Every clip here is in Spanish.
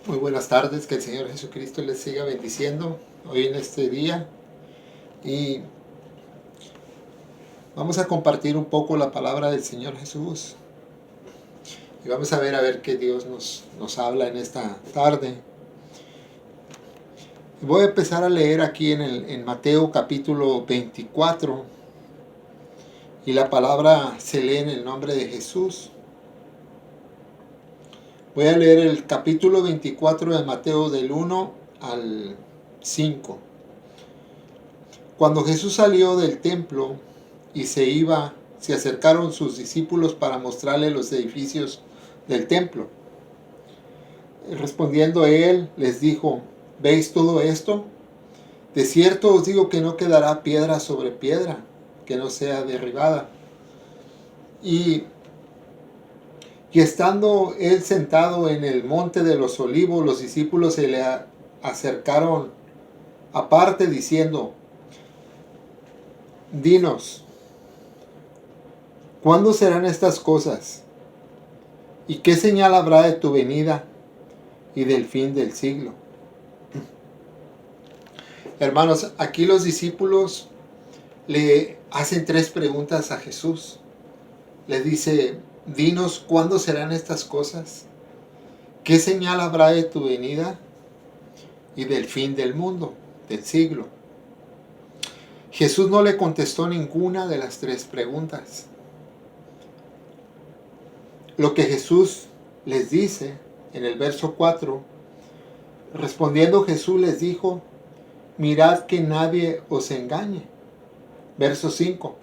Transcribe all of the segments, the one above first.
Muy buenas tardes, que el Señor Jesucristo les siga bendiciendo hoy en este día y vamos a compartir un poco la palabra del Señor Jesús y vamos a ver qué Dios nos habla en esta tarde. Voy a empezar a leer aquí en Mateo capítulo 24 y la palabra se lee en el nombre de Jesús. Voy a leer el capítulo 24 de Mateo del 1 al 5. Cuando Jesús salió del templo y se acercaron sus discípulos para mostrarle los edificios del templo. Respondiendo él, les dijo: ¿veis todo esto? De cierto os digo que no quedará piedra sobre piedra que no sea derribada. Y estando él sentado en el monte de los olivos, los discípulos se le acercaron aparte diciendo: dinos, ¿cuándo serán estas cosas? ¿Y qué señal habrá de tu venida y del fin del siglo? Hermanos, aquí los discípulos le hacen tres preguntas a Jesús. Le dice: dinos, ¿cuándo serán estas cosas? ¿Qué señal habrá de tu venida y del fin del mundo, del siglo? Jesús no le contestó ninguna de las tres preguntas. Lo que Jesús les dice en el verso 4, respondiendo Jesús les dijo: mirad que nadie os engañe. Verso 5,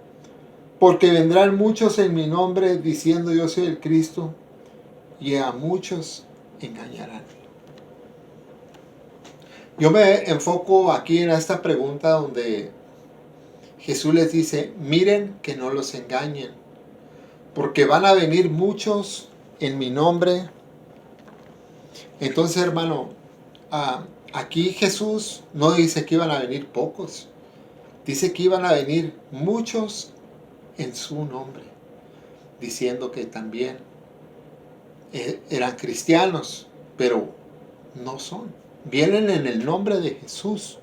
porque vendrán muchos en mi nombre diciendo yo soy el Cristo, y a muchos engañarán. Yo me enfoco aquí en esta pregunta donde Jesús les dice: miren que no los engañen, porque van a venir muchos en mi nombre. Entonces, hermano, aquí Jesús no dice que iban a venir pocos, dice que iban a venir muchos en su nombre, diciendo que también eran cristianos, pero no son. Vienen en el nombre de Jesús.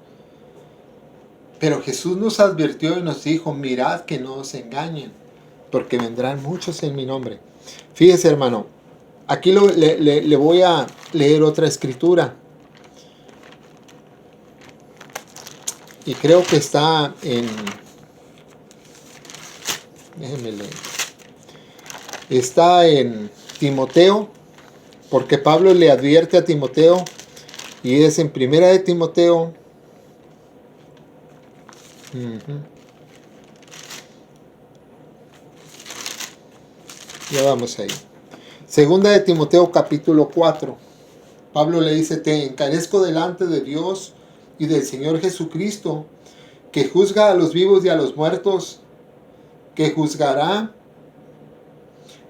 Pero Jesús nos advirtió y nos dijo: mirad que no os engañen, porque vendrán muchos en mi nombre. Fíjese, hermano, aquí le voy a leer otra escritura. Y creo que está en... déjenme leer. Está en Timoteo, porque Pablo le advierte a Timoteo, y es en Primera de Timoteo. Ya vamos ahí. Segunda de Timoteo capítulo 4. Pablo le dice: te encarezco delante de Dios y del Señor Jesucristo, que juzga a los vivos y a los muertos, que juzgará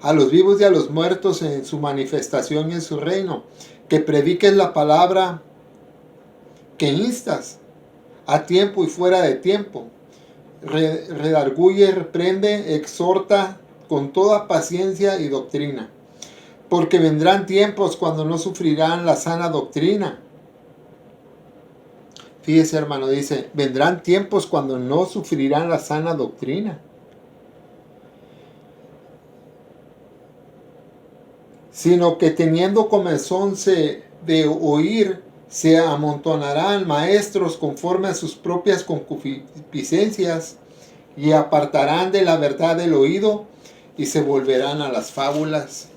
a los vivos y a los muertos en su manifestación y en su reino, que prediques la palabra, que instas a tiempo y fuera de tiempo, redarguye, reprende, exhorta con toda paciencia y doctrina, porque vendrán tiempos cuando no sufrirán la sana doctrina. Fíjese, hermano, dice: vendrán tiempos cuando no sufrirán la sana doctrina, sino que teniendo comezón de oír, se amontonarán maestros conforme a sus propias concupiscencias, y apartarán de la verdad el oído, y se volverán a las fábulas.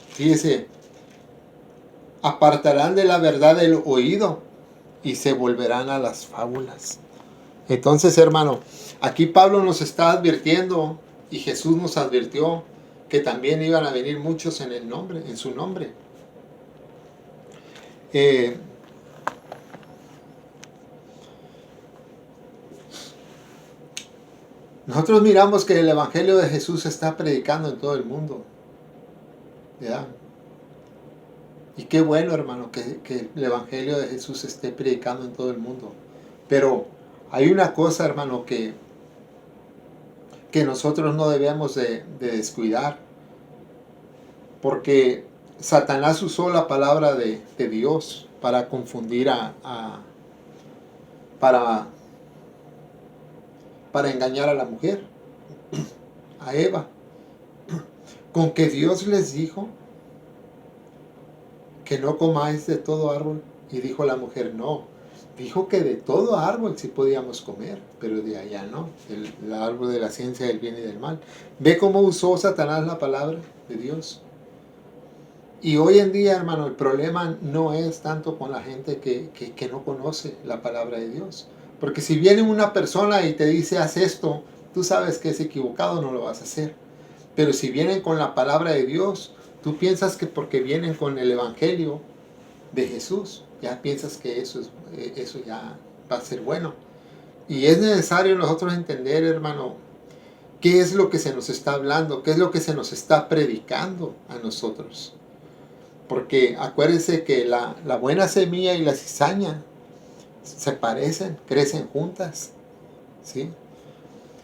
Fíjese, apartarán de la verdad el oído, y se volverán a las fábulas. Entonces, hermano, aquí Pablo nos está advirtiendo, y Jesús nos advirtió, que también iban a venir muchos en su nombre. Nosotros miramos que el Evangelio de Jesús se está predicando en todo el mundo, ¿verdad? Y qué bueno, hermano, que el Evangelio de Jesús se esté predicando en todo el mundo. Pero hay una cosa, hermano, que nosotros no debemos de descuidar. Porque Satanás usó la palabra de Dios para confundir para, para engañar a la mujer, a Eva. Con que Dios les dijo que no comáis de todo árbol. Y dijo la mujer, no. Dijo que de todo árbol sí podíamos comer, pero de allá no. El árbol de la ciencia del bien y del mal. ¿Ve cómo usó Satanás la palabra de Dios? Y hoy en día, hermano, el problema no es tanto con la gente que no conoce la palabra de Dios. Porque si viene una persona y te dice, haz esto, tú sabes que es equivocado, no lo vas a hacer. Pero si vienen con la palabra de Dios, tú piensas que porque vienen con el Evangelio de Jesús, ya piensas que eso ya va a ser bueno. Y es necesario nosotros entender, hermano, qué es lo que se nos está hablando, qué es lo que se nos está predicando a nosotros. Porque acuérdense que la buena semilla y la cizaña se parecen, crecen juntas, ¿sí?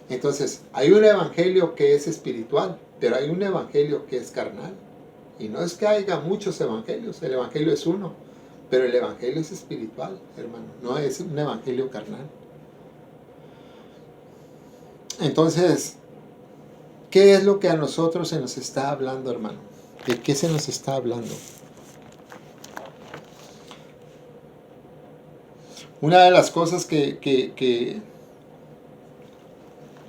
Entonces, hay un evangelio que es espiritual, pero hay un evangelio que es carnal. Y no es que haya muchos evangelios, el evangelio es uno, pero el evangelio es espiritual, hermano, no es un evangelio carnal. Entonces, ¿qué es lo que a nosotros se nos está hablando, hermano? ¿De qué se nos está hablando? Una de las cosas que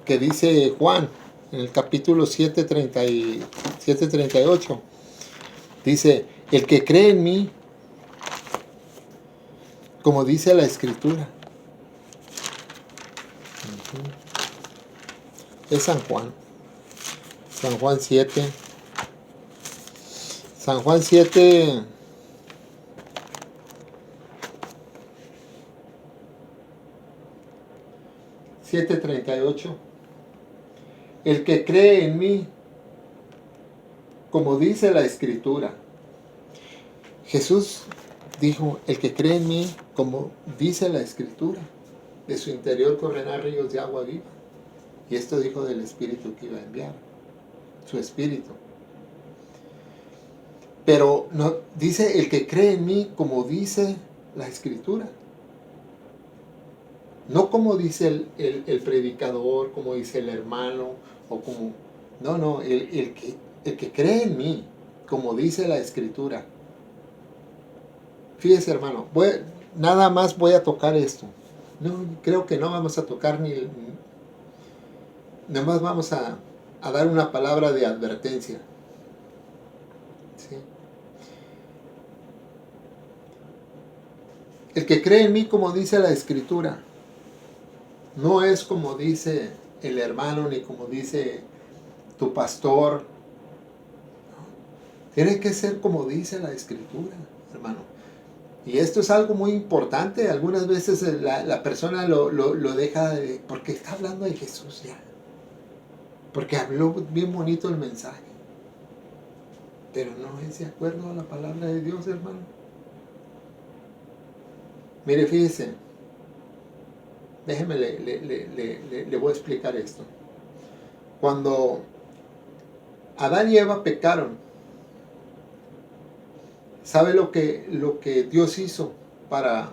dice Juan en el capítulo 7:38, dice, el que cree en mí, como dice la Escritura. Es San Juan 7. San Juan 7, 7:38. El que cree en mí, como dice la Escritura. Jesús dijo, el que cree en mí, como dice la Escritura, de su interior correrán ríos de agua viva. Y esto dijo del Espíritu que iba a enviar, su Espíritu. Pero no, dice el que cree en mí, como dice la Escritura. No como dice el predicador, como dice el hermano, o como... No, el que cree en mí, como dice la Escritura. Fíjese, hermano, nada más voy a tocar esto. No, creo que no vamos a tocar nada más vamos a dar una palabra de advertencia. ¿Sí? El que cree en mí, como dice la Escritura, no es como dice el hermano, ni como dice tu pastor. Tiene que ser como dice la Escritura, hermano. Y esto es algo muy importante. Algunas veces la persona lo deja porque está hablando de Jesús ya. Porque habló bien bonito el mensaje. Pero no es de acuerdo a la palabra de Dios, hermano. Mire, fíjese. Déjeme, le voy a explicar esto. Cuando Adán y Eva pecaron, ¿sabe lo que Dios hizo para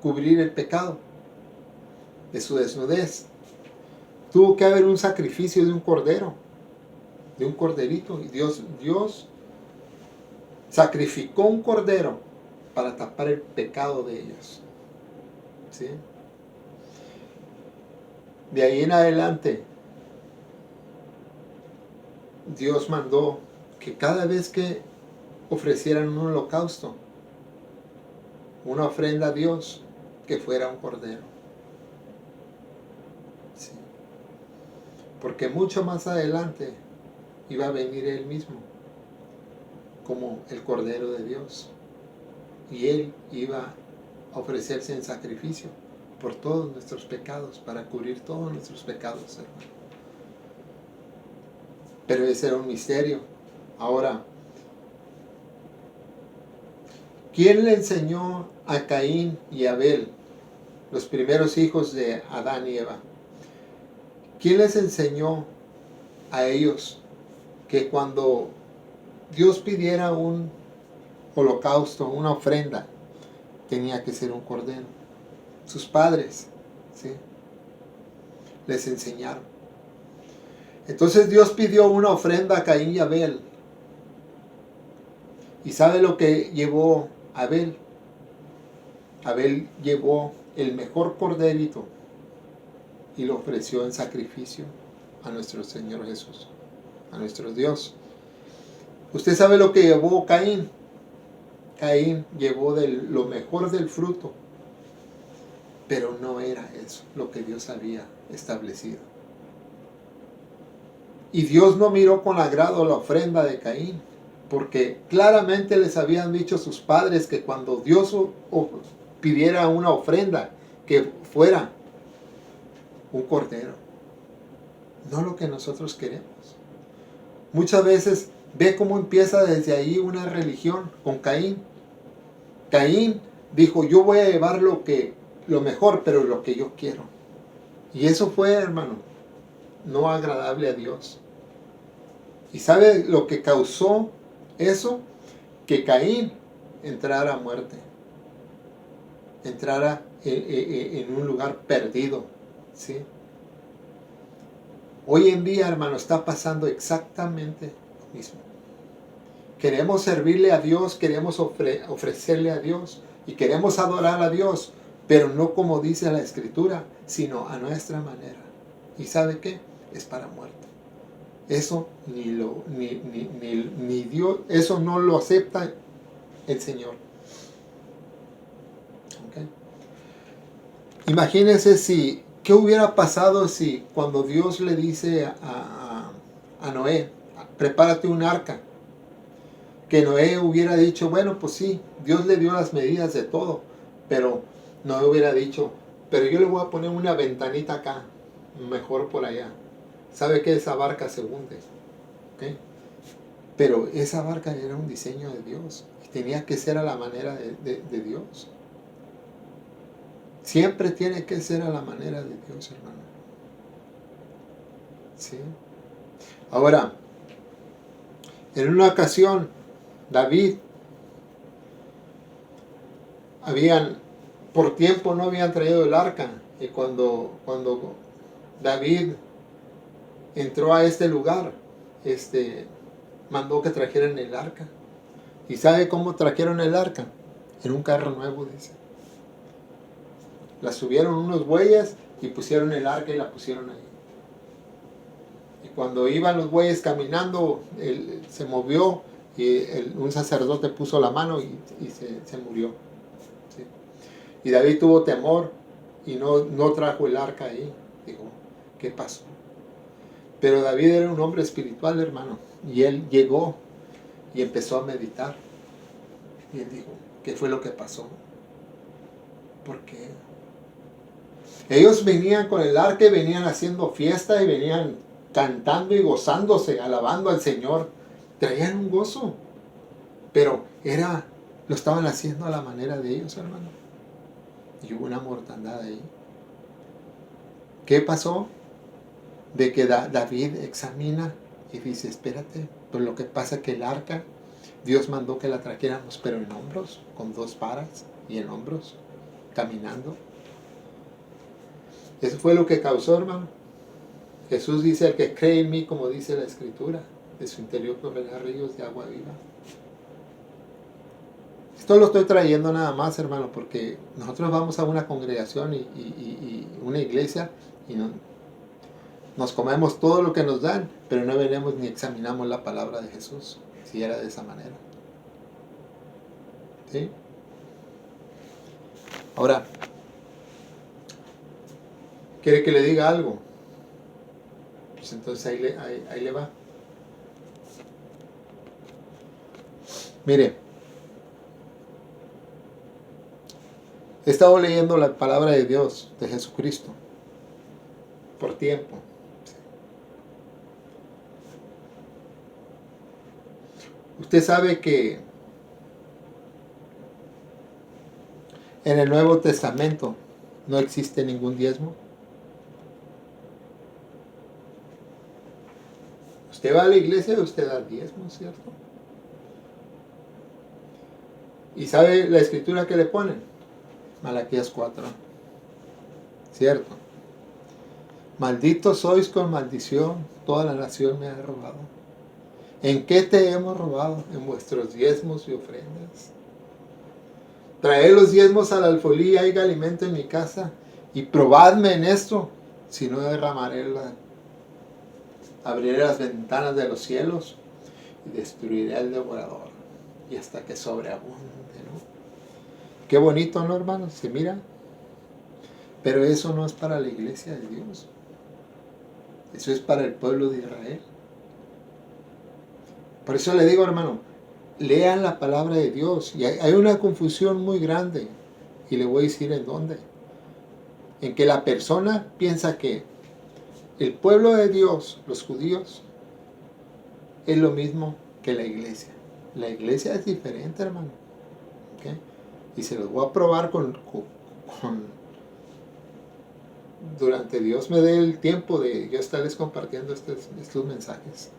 cubrir el pecado de su desnudez? Tuvo que haber un sacrificio de un cordero, de un corderito. Y Dios sacrificó un cordero para tapar el pecado de ellos. ¿Sí? De ahí en adelante, Dios mandó que cada vez que ofrecieran un holocausto, una ofrenda a Dios, que fuera un cordero. Sí. Porque mucho más adelante iba a venir Él mismo como el Cordero de Dios. Y Él iba a ofrecerse en sacrificio por todos nuestros pecados, para cubrir todos nuestros pecados, hermano. Pero ese era un misterio. Ahora, ¿quién le enseñó a Caín y Abel, los primeros hijos de Adán y Eva? ¿Quién les enseñó a ellos que cuando Dios pidiera un holocausto, una ofrenda, tenía que ser un cordero. Sus padres, ¿sí?, les enseñaron. Entonces Dios pidió una ofrenda a Caín y Abel. ¿Y sabe lo que llevó Abel? Abel llevó el mejor corderito y lo ofreció en sacrificio a nuestro Señor Jesús, a nuestro Dios. ¿Usted sabe lo que llevó Caín? Caín llevó lo mejor del fruto, pero no era eso lo que Dios había establecido. Y Dios no miró con agrado la ofrenda de Caín, porque claramente les habían dicho sus padres que cuando Dios pidiera una ofrenda, que fuera un cordero, no lo que nosotros queremos. Muchas veces ve cómo empieza desde ahí una religión con Caín. Caín dijo, yo voy a llevar lo mejor, pero lo que yo quiero. Y eso fue, hermano, no agradable a Dios. ¿Y sabe lo que causó eso? Que Caín entrara a muerte, entrara en un lugar perdido, ¿sí? Hoy en día, hermano, está pasando exactamente lo mismo. Queremos servirle a Dios, queremos ofrecerle a Dios y queremos adorar a Dios, pero no como dice la Escritura, sino a nuestra manera. ¿Y sabe qué? Es para muerte. Eso ni Dios, eso no lo acepta el Señor. ¿Okay? Imagínense qué hubiera pasado si cuando Dios le dice a Noé, prepárate un arca, que Noé hubiera dicho, bueno, pues sí, Dios le dio las medidas de todo, pero Noé hubiera dicho, pero yo le voy a poner una ventanita acá, mejor por allá. ¿Sabe que esa barca se hunde? ¿Okay? Pero esa barca era un diseño de Dios y tenía que ser a la manera de Dios. Siempre tiene que ser a la manera de Dios, hermano. ¿Sí? Ahora, en una ocasión, David, por tiempo no habían traído el arca, y cuando David entró a este lugar, mandó que trajeran el arca. ¿Y sabe cómo trajeron el arca? En un carro nuevo, dice. La subieron unos bueyes y pusieron el arca y la pusieron ahí. Y cuando iban los bueyes caminando, se movió y un sacerdote puso la mano y se murió. ¿Sí? Y David tuvo temor y no trajo el arca ahí. Dijo, ¿qué pasó? Pero David era un hombre espiritual, hermano. Y él llegó y empezó a meditar. Y él dijo, ¿qué fue lo que pasó? ¿Por qué? Ellos venían con el arca y venían haciendo fiesta y venían cantando y gozándose, alabando al Señor. Traían un gozo. Pero lo estaban haciendo a la manera de ellos, hermano. Y hubo una mortandad ahí. ¿Qué pasó? De que David examina y dice, espérate, pues lo que pasa es que el arca, Dios mandó que la trajéramos, pero en hombros, con 2 varas y en hombros, caminando. Eso fue lo que causó, hermano. Jesús dice, el que cree en mí, como dice la Escritura, de su interior correrán ríos de agua viva. Esto lo estoy trayendo nada más, hermano, porque nosotros vamos a una congregación y una iglesia y nos comemos todo lo que nos dan, pero no venimos ni examinamos la palabra de Jesús, si era de esa manera. ¿Sí? Ahora, ¿quiere que le diga algo? Pues entonces ahí le va. Mire, he estado leyendo la palabra de Dios, de Jesucristo, por tiempo. Usted sabe que en el Nuevo Testamento no existe ningún diezmo. Usted va a la iglesia y usted da diezmo, ¿cierto? ¿Y sabe la escritura que le ponen? Malaquías 4. ¿Cierto? Malditos sois con maldición, toda la nación me ha robado. ¿En qué te hemos robado? En vuestros diezmos y ofrendas. Traed los diezmos al alfolí y haya alimento en mi casa, y probadme en esto, si no abriré las ventanas de los cielos y destruiré al devorador, y hasta que sobreabunde, ¿no? Qué bonito, ¿no, hermanos? Se mira. Pero eso no es para la iglesia de Dios. Eso es para el pueblo de Israel. Por eso le digo, hermano, lean la palabra de Dios. Y hay una confusión muy grande. Y le voy a decir en dónde. En que la persona piensa que el pueblo de Dios, los judíos, es lo mismo que la iglesia. La iglesia es diferente, hermano. ¿Okay? Y se los voy a probar durante Dios me dé el tiempo de yo estarles compartiendo estos mensajes.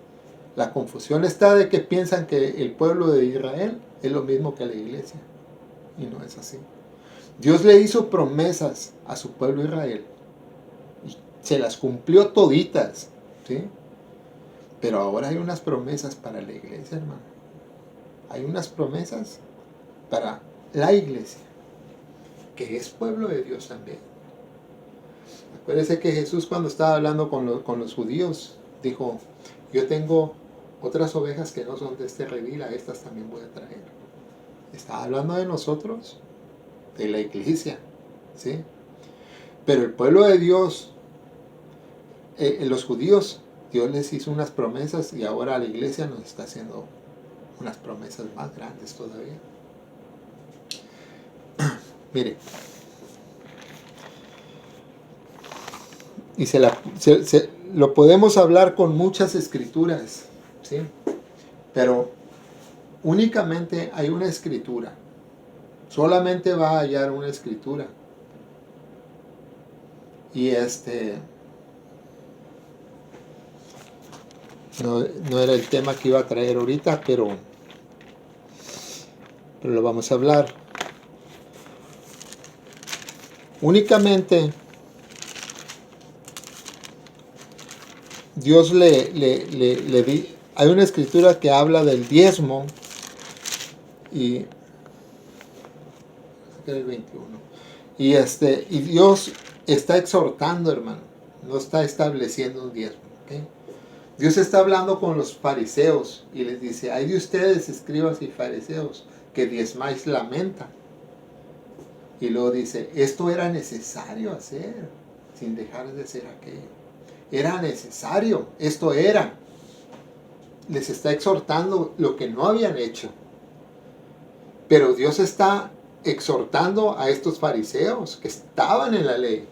La confusión está de que piensan que el pueblo de Israel es lo mismo que la iglesia. Y no es así. Dios le hizo promesas a su pueblo Israel. Y se las cumplió toditas. ¿Sí? Pero ahora hay unas promesas para la iglesia, hermano. Hay unas promesas para la iglesia, que es pueblo de Dios también. Acuérdense que Jesús, cuando estaba hablando con los judíos, dijo: yo tengo otras ovejas que no son de este redil, a estas también voy a traer. Estaba hablando de nosotros, de la iglesia, ¿sí? Pero el pueblo de Dios, los judíos, Dios les hizo unas promesas, y ahora la iglesia nos está haciendo unas promesas más grandes todavía. Mire, y lo podemos hablar con muchas escrituras, ¿sí? Pero únicamente hay una escritura. Solamente va a hallar una escritura. Y no era el tema que iba a traer ahorita, pero lo vamos a hablar. Únicamente Dios hay una escritura que habla del diezmo, y el 21. Y Dios está exhortando, hermano, no está estableciendo un diezmo. ¿Okay? Dios está hablando con los fariseos y les dice: hay de ustedes, escribas y fariseos, que diezmáis la menta. Y luego dice: esto era necesario hacer, sin dejar de hacer aquello. Era necesario, esto era. Les está exhortando lo que no habían hecho. Pero Dios está exhortando a estos fariseos que estaban en la ley,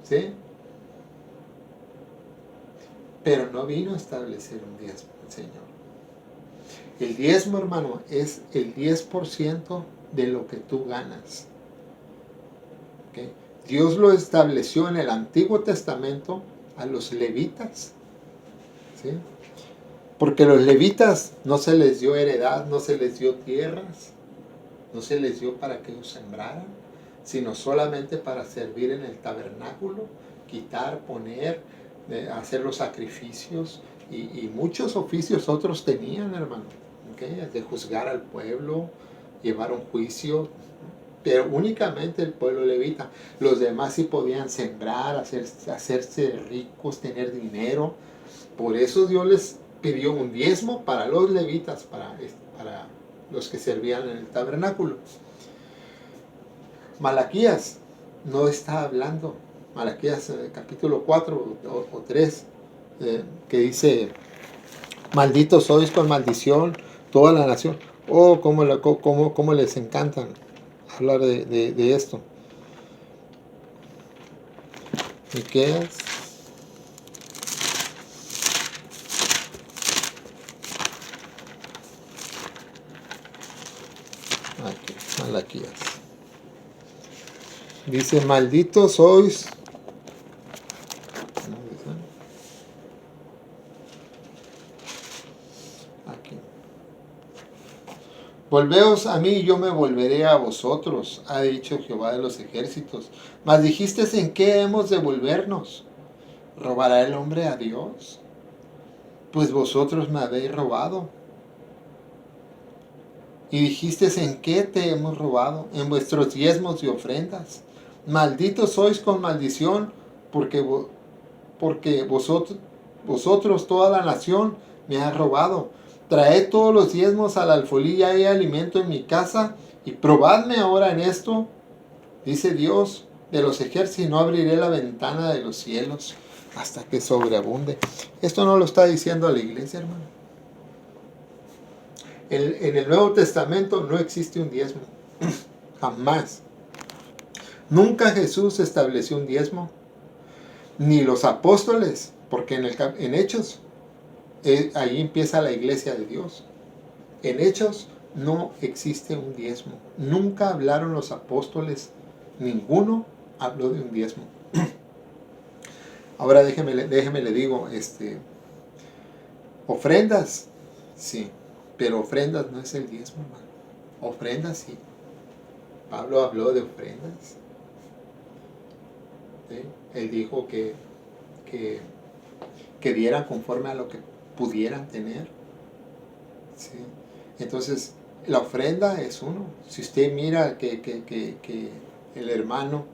¿sí? Pero no vino a establecer un diezmo el Señor. El diezmo, hermano, es el 10% de lo que tú ganas. ¿Okay? Dios lo estableció en el Antiguo Testamento a los levitas, ¿sí? Porque los levitas no se les dio heredad, no se les dio tierras, no se les dio para que ellos sembraran, sino solamente para servir en el tabernáculo, quitar, poner, hacer los sacrificios, y muchos oficios otros tenían, hermano, ¿okay? De juzgar al pueblo, llevar un juicio, pero únicamente el pueblo levita. Los demás sí podían sembrar, hacerse ricos, tener dinero. Por eso Dios les pidió un diezmo para los levitas, para los que servían en el tabernáculo. Malaquías no está hablando. Malaquías capítulo 4 o 3, que dice: malditos sois con maldición toda la nación. Oh, cómo les encantan hablar de esto. Miqueas. Aquí, Malaquías. Dice: malditos sois. Aquí. Volveos a mí y yo me volveré a vosotros, ha dicho Jehová de los ejércitos. Mas dijisteis, ¿en qué hemos de volvernos? ¿Robará el hombre a Dios? Pues vosotros me habéis robado. Y dijisteis, ¿en qué te hemos robado? En vuestros diezmos y ofrendas. Malditos sois con maldición, porque vosotros toda la nación me ha robado. Traed todos los diezmos al alfolí y hay alimento en mi casa, y probadme ahora en esto, dice Dios de los ejércitos, y no abriré la ventana de los cielos hasta que sobreabunde. Esto no lo está diciendo a la iglesia, hermano. En el Nuevo Testamento no existe un diezmo. Jamás. Nunca Jesús estableció un diezmo. Ni los apóstoles. Porque en Hechos, ahí empieza la iglesia de Dios. En Hechos no existe un diezmo. Nunca hablaron los apóstoles. Ninguno habló de un diezmo. Ahora déjeme le digo, ofrendas, sí. Pero ofrendas no es el diezmo, hermano. Ofrendas sí. Pablo habló de ofrendas. ¿Sí? Él dijo que dieran conforme a lo que pudieran tener. ¿Sí? Entonces, la ofrenda es uno. Si usted mira que el hermano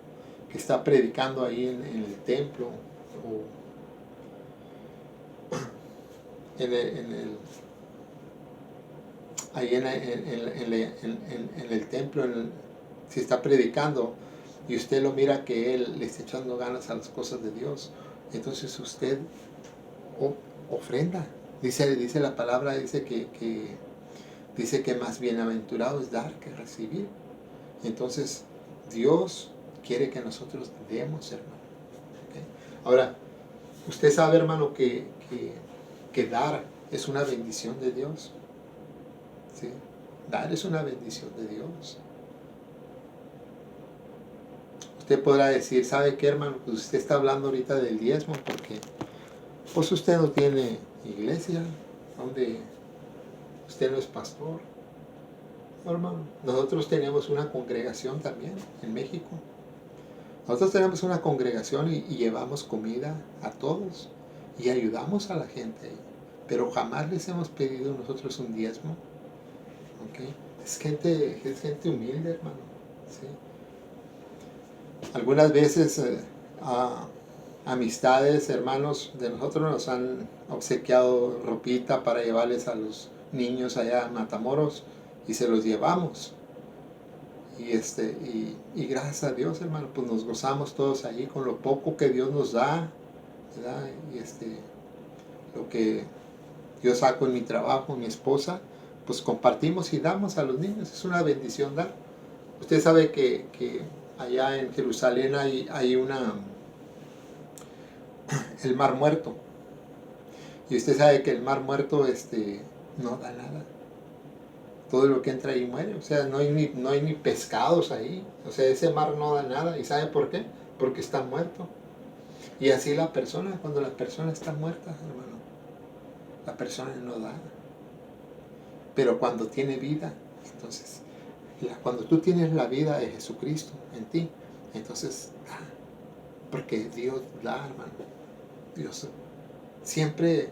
que está predicando ahí en el templo, o ahí en el templo, si está predicando y usted lo mira que él le está echando ganas a las cosas de Dios, entonces usted ofrenda. Dice la palabra, dice que más bienaventurado es dar que recibir. Entonces Dios quiere que nosotros demos, hermano. ¿Okay? Ahora, usted sabe, hermano, que dar es una bendición de Dios. ¿Sí? Dar es una bendición de Dios. Usted podrá decir, ¿sabe qué, hermano? Pues usted está hablando ahorita del diezmo porque pues usted no tiene iglesia, donde usted no es pastor. No, hermano, nosotros tenemos una congregación también en México. Nosotros tenemos una congregación y llevamos comida a todos y ayudamos a la gente ahí. Pero jamás les hemos pedido nosotros un diezmo. ¿Okay? Es gente humilde, hermano. ¿Sí? Algunas veces amistades, hermanos de nosotros nos han obsequiado ropita para llevarles a los niños allá a Matamoros y se los llevamos. Y gracias a Dios, hermano, pues nos gozamos todos ahí con lo poco que Dios nos da, ¿verdad? Y lo que yo saco en mi trabajo, mi esposa, pues compartimos y damos a los niños. Es una bendición dar. Usted sabe que allá en Jerusalén hay el Mar Muerto. Y usted sabe que el Mar Muerto no da nada. Todo lo que entra ahí muere. O sea, no hay ni pescados ahí. O sea, ese mar no da nada. ¿Y sabe por qué? Porque está muerto. Y así la persona, cuando la persona está muerta, hermano, la persona no da. Pero cuando tiene vida, entonces, cuando tú tienes la vida de Jesucristo en ti, entonces da. Porque Dios da, hermano. Dios siempre,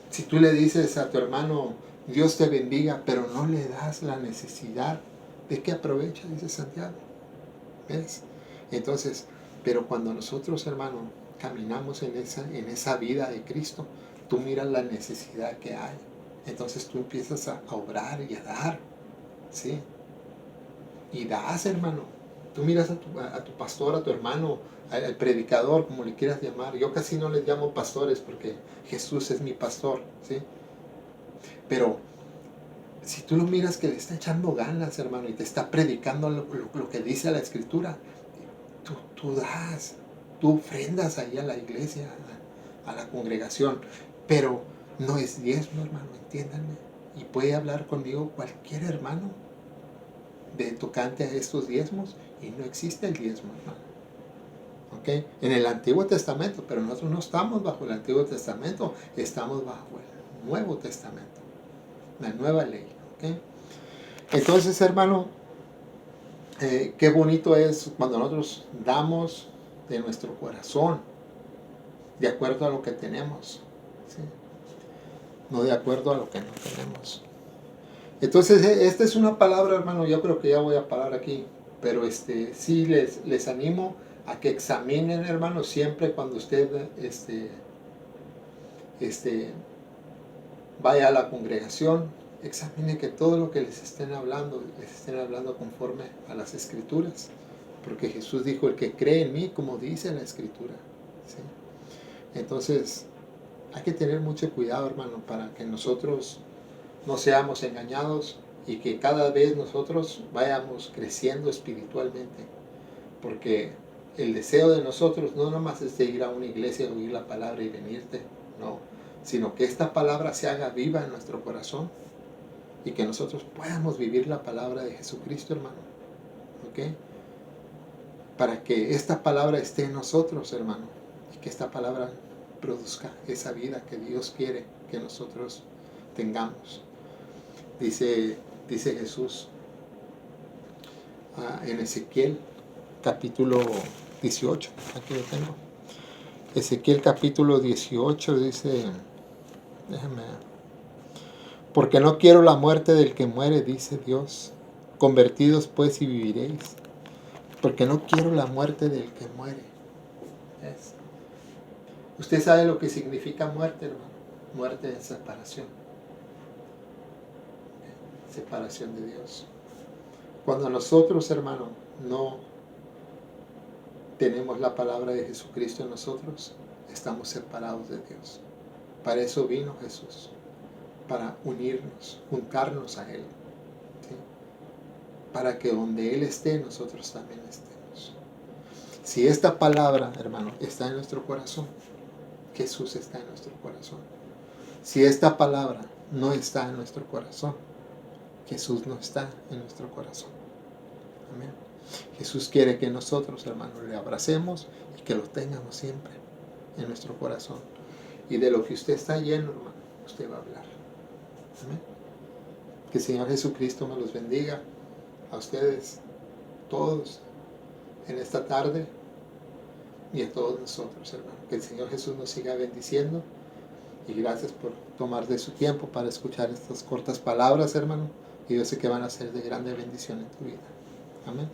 si tú le dices a tu hermano, Dios te bendiga, pero no le das la necesidad, ¿de qué aprovecha? Dice Santiago. ¿Ves? Entonces, pero cuando nosotros, hermano, caminamos en esa vida de Cristo, tú miras la necesidad que hay. Entonces tú empiezas a obrar y a dar. ¿Sí? Y das, hermano. Tú miras a tu pastor, a tu hermano, al predicador, como le quieras llamar. Yo casi no les llamo pastores porque Jesús es mi pastor, ¿sí? Pero si tú lo miras que le está echando ganas, hermano, y te está predicando lo que dice la Escritura, tú das, tú ofrendas ahí a la iglesia, a la congregación. Pero no es diezmo, hermano, entiéndanme. Y puede hablar conmigo cualquier hermano de tocante a estos diezmos, y no existe el diezmo, hermano. ¿Okay? En el Antiguo Testamento, pero nosotros no estamos bajo el Antiguo Testamento, estamos bajo el Nuevo Testamento. la nueva ley. ¿Okay? Entonces, hermano, qué bonito es cuando nosotros damos de nuestro corazón, de acuerdo a lo que tenemos, ¿sí? No de acuerdo a lo que no tenemos. Entonces, esta es una palabra, hermano, yo creo que ya voy a parar aquí, pero sí les animo a que examinen, hermano, siempre cuando usted vaya a la congregación, examine que todo lo que les estén hablando conforme a las Escrituras, porque Jesús dijo, el que cree en mí, como dice la Escritura, ¿sí? Entonces, hay que tener mucho cuidado, hermano, para que nosotros no seamos engañados y que cada vez nosotros vayamos creciendo espiritualmente, porque el deseo de nosotros no nomás es de ir a una iglesia, oír la palabra y venirte, no, sino que esta palabra se haga viva en nuestro corazón y que nosotros podamos vivir la palabra de Jesucristo, hermano, ¿ok? Para que esta palabra esté en nosotros, hermano, y que esta palabra produzca esa vida que Dios quiere que nosotros tengamos. Dice Jesús en Ezequiel capítulo 18, aquí lo tengo. Ezequiel capítulo 18 dice, déjame, porque no quiero la muerte del que muere, dice Dios, convertidos pues y viviréis, porque no quiero la muerte del que muere. ¿Ves? Usted sabe lo que significa muerte, hermano. Muerte es separación. Separación de Dios. Cuando nosotros, hermano, no tenemos la palabra de Jesucristo en nosotros, estamos separados de Dios. Para eso vino Jesús, para unirnos, juntarnos a Él, ¿sí? Para que donde Él esté, nosotros también estemos. Si esta palabra, hermano, está en nuestro corazón, Jesús está en nuestro corazón. Si esta palabra no está en nuestro corazón, Jesús no está en nuestro corazón. Amén. Jesús quiere que nosotros, hermanos, le abracemos y que lo tengamos siempre en nuestro corazón. Y de lo que usted está lleno, hermano, usted va a hablar. Amén. Que el Señor Jesucristo me los bendiga a ustedes, todos, en esta tarde y a todos nosotros, hermano. Que el Señor Jesús nos siga bendiciendo. Y gracias por tomar de su tiempo para escuchar estas cortas palabras, hermano. Y yo sé que van a ser de grande bendición en tu vida. Amén.